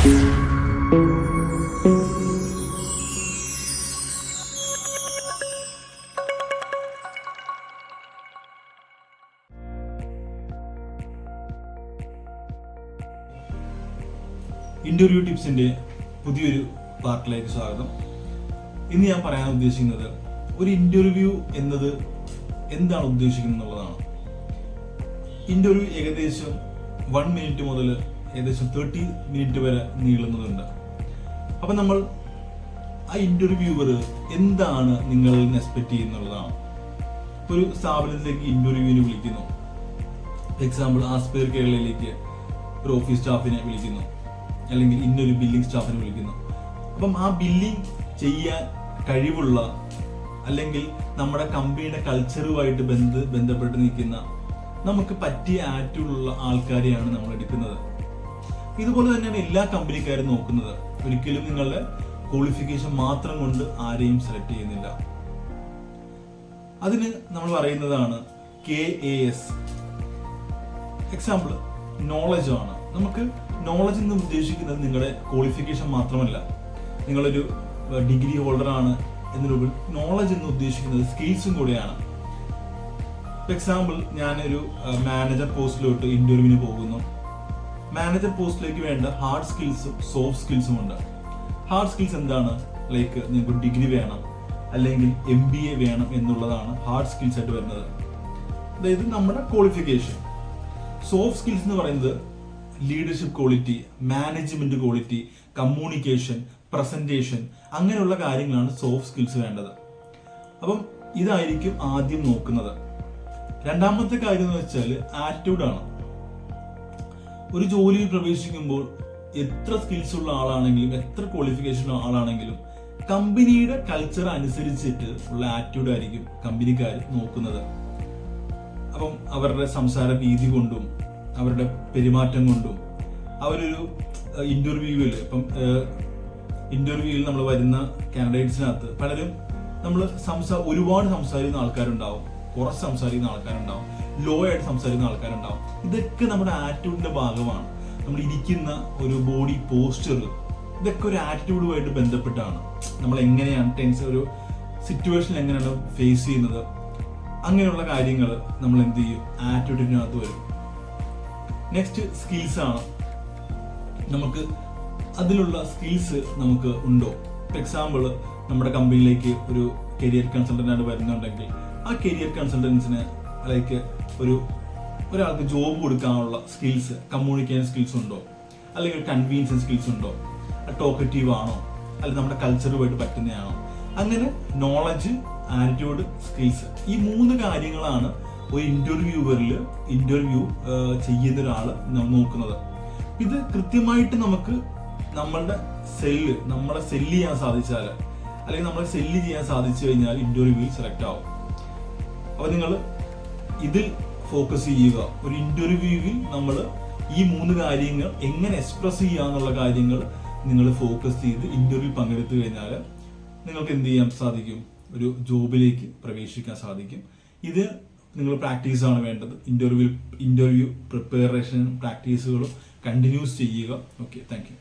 Interview ടിപ്സിന്റെ പുതിയൊരു പാർട്ടിലേക്ക് സ്വാഗതം. ഇന്ന് ഞാൻ പറയാൻ ഉദ്ദേശിക്കുന്നത് ഒരു ഇന്റർവ്യൂ എന്നത് എന്താണ് ഉദ്ദേശിക്കുന്നത് എന്നുള്ളതാണ്. ഇന്റർവ്യൂ ഏകദേശം 1 മിനിറ്റ് മുതൽ ഏകദേശം 30 മിനിറ്റ് വരെ നീളുന്നതുണ്ട്. അപ്പം നമ്മൾ ആ ഇന്റർവ്യൂവർ എന്താണ് നിങ്ങളിൽ നിന്ന് എക്സ്പെക്ട് ചെയ്യുന്നുള്ളതാണ്. ഒരു സ്ഥാപനത്തിലേക്ക് ഇന്റർവ്യൂവിന് വിളിക്കുന്നു. എക്സാമ്പിൾ ആസ്പെയർ കേരളയിലേക്ക് ഒരു ഓഫീസ് സ്റ്റാഫിനെ വിളിക്കുന്നു, അല്ലെങ്കിൽ ഇന്നൊരു ബില്ലിംഗ് സ്റ്റാഫിനെ വിളിക്കുന്നു. അപ്പം ആ ബില്ലിംഗ് ചെയ്യാൻ കഴിവുള്ള, അല്ലെങ്കിൽ നമ്മുടെ കമ്പനിയുടെ കൾച്ചറുമായിട്ട് ബന്ധപ്പെട്ട് നിൽക്കുന്ന, നമുക്ക് പറ്റിയ ആറ്റിറ്റ്യൂഡുള്ള ആൾക്കാരെയാണ് നമ്മൾ എടുക്കുന്നത്. ഇതുപോലെ തന്നെയാണ് എല്ലാ കമ്പനിക്കാരും നോക്കുന്നത്. ഒരിക്കലും നിങ്ങളുടെ ക്വാളിഫിക്കേഷൻ മാത്രം കൊണ്ട് ആരെയും സെലക്ട് ചെയ്യുന്നില്ല. അതിന് നമ്മൾ പറയുന്നതാണ് KAS. എക്സാമ്പിൾ നോളജ് ആണ്. നമുക്ക് നോളജ് എന്ന് ഉദ്ദേശിക്കുന്നത് നിങ്ങളുടെ ക്വാളിഫിക്കേഷൻ മാത്രമല്ല, നിങ്ങളൊരു ഡിഗ്രി ഹോൾഡർ ആണ് എന്നതിനുപരി നോളജ് എന്ന് ഉദ്ദേശിക്കുന്നത് സ്കിൽസും കൂടെയാണ്. എക്സാമ്പിൾ, ഞാനൊരു മാനേജർ പോസ്റ്റിലോട്ട് ഇന്റർവ്യൂവിന് പോകുന്നു. മാനേജർ പോസ്റ്റിലേക്ക് വേണ്ട ഹാർഡ് സ്കിൽസും സോഫ്റ്റ് സ്കിൽസും ഉണ്ട്. ഹാർഡ് സ്കിൽസ് എന്താണ്? ലൈക്ക് നിങ്ങൾക്ക് ഡിഗ്രി വേണം, അല്ലെങ്കിൽ MBA വേണം എന്നുള്ളതാണ് ഹാർഡ് സ്കിൽസ് ആയിട്ട് വരുന്നത്. അതായത് നമ്മുടെ ക്വാളിഫിക്കേഷൻ. സോഫ്റ്റ് സ്കിൽസ് എന്ന് പറയുന്നത് leadership quality, management quality, communication, presentation, അങ്ങനെയുള്ള കാര്യങ്ങളാണ് സോഫ്റ്റ് സ്കിൽസ് വേണ്ടത്. അപ്പം ഇതായിരിക്കും ആദ്യം നോക്കുന്നത്. രണ്ടാമത്തെ കാര്യം എന്ന് വെച്ചാൽ ആറ്റിറ്റ്യൂഡാണ്. ഒരു ജോലിയിൽ പ്രവേശിക്കുമ്പോൾ എത്ര സ്കിൽസ് ഉള്ള ആളാണെങ്കിലും, എത്ര ക്വാളിഫിക്കേഷൻ ഉള്ള ആളാണെങ്കിലും, കമ്പനിയുടെ കൾച്ചർ അനുസരിച്ചിട്ട് ഉള്ള ആറ്റിറ്റ്യൂഡ് ആയിരിക്കും കമ്പനിക്കാർ നോക്കുന്നത്. അപ്പം അവരുടെ സംസാര രീതി കൊണ്ടും അവരുടെ പെരുമാറ്റം കൊണ്ടും അവരൊരു ഇന്റർവ്യൂവിൽ നമ്മൾ വരുന്ന കാൻഡിഡേറ്റ്സിനകത്ത് പലരും നമ്മൾ ഒരുപാട് സംസാരിക്കുന്ന ആൾക്കാരുണ്ടാവും, കുറച്ച് സംസാരിക്കുന്ന ആൾക്കാരുണ്ടാവും, ലോ ആയിട്ട് സംസാരിക്കുന്ന ആൾക്കാരുണ്ടാവും. ഇതൊക്കെ നമ്മുടെ ആറ്റിറ്റ്യൂഡിന്റെ ഭാഗമാണ്. നമ്മൾ ഇരിക്കുന്ന ഒരു ബോഡി പോസ്ചർ, ഇതൊക്കെ ഒരു ആറ്റിറ്റ്യൂഡുമായിട്ട് ബന്ധപ്പെട്ടാണ്. നമ്മൾ എങ്ങനെയാണ് ഒരു സിറ്റുവേഷൻ എങ്ങനെയാണ് ഫേസ് ചെയ്യുന്നത്, അങ്ങനെയുള്ള കാര്യങ്ങൾ നമ്മൾ എന്ത് ചെയ്യും, ആറ്റിറ്റ്യൂഡിനകത്ത് വരും. നെക്സ്റ്റ് സ്കിൽസ് ആണ്. നമുക്ക് അതിലുള്ള സ്കിൽസ് നമുക്ക് ഉണ്ടോ? എക്സാമ്പിൾ, നമ്മുടെ കമ്പനിയിലേക്ക് ഒരു കരിയർ കൺസൾട്ടന്റ് ആണ് വരുന്നുണ്ടെങ്കിൽ ആ കരിയർ കൺസൾട്ടൻസിന് ലൈക്ക് ഒരാൾക്ക് ജോബ് കൊടുക്കാനുള്ള സ്കിൽസ്, കമ്മ്യൂണിക്കേഷൻ സ്കിൽസ് ഉണ്ടോ, അല്ലെങ്കിൽ കൺവീൻസ് സ്കിൽസ് ഉണ്ടോ, ടോക്കറ്റീവ് ആണോ, അല്ലെങ്കിൽ നമ്മുടെ കൾച്ചറുമായിട്ട് പറ്റുന്നതാണോ? അങ്ങനെ നോളജ്, ആറ്റിറ്റ്യൂഡ്, സ്കിൽസ്, ഈ 3 കാര്യങ്ങളാണ് ഒരു ഇന്റർവ്യൂ ചെയ്യുന്ന ഒരാള് നോക്കുന്നത്. ഇത് കൃത്യമായിട്ട് നമുക്ക് നമ്മളെ സെല്ല് ചെയ്യാൻ സാധിച്ചാൽ, അല്ലെങ്കിൽ നമ്മളെ സെല്ല് ചെയ്യാൻ സാധിച്ചു കഴിഞ്ഞാൽ ഇന്റർവ്യൂവിൽ സെലക്ട് ആവും. അപ്പൊ നിങ്ങൾ ഇതിൽ ഫോക്കസ് ചെയ്യുക. ഒരു ഇന്റർവ്യൂവിൽ നമ്മൾ ഈ 3 കാര്യങ്ങൾ എങ്ങനെ എക്സ്പ്രസ് ചെയ്യാന്നുള്ള കാര്യങ്ങൾ നിങ്ങൾ ഫോക്കസ് ചെയ്ത് ഇന്റർവ്യൂ പങ്കെടുത്തു കഴിഞ്ഞാൽ നിങ്ങൾക്ക് എന്ത് ചെയ്യാൻ സാധിക്കും? ഒരു ജോബിലേക്ക് പ്രവേശിക്കാൻ സാധിക്കും. ഇത് നിങ്ങൾ പ്രാക്ടീസ് ആണ് വേണ്ടത്. ഇന്റർവ്യൂ പ്രിപ്പറേഷൻ പ്രാക്ടീസുകളും കണ്ടിന്യൂസ് ചെയ്യുക. Okay, thank you.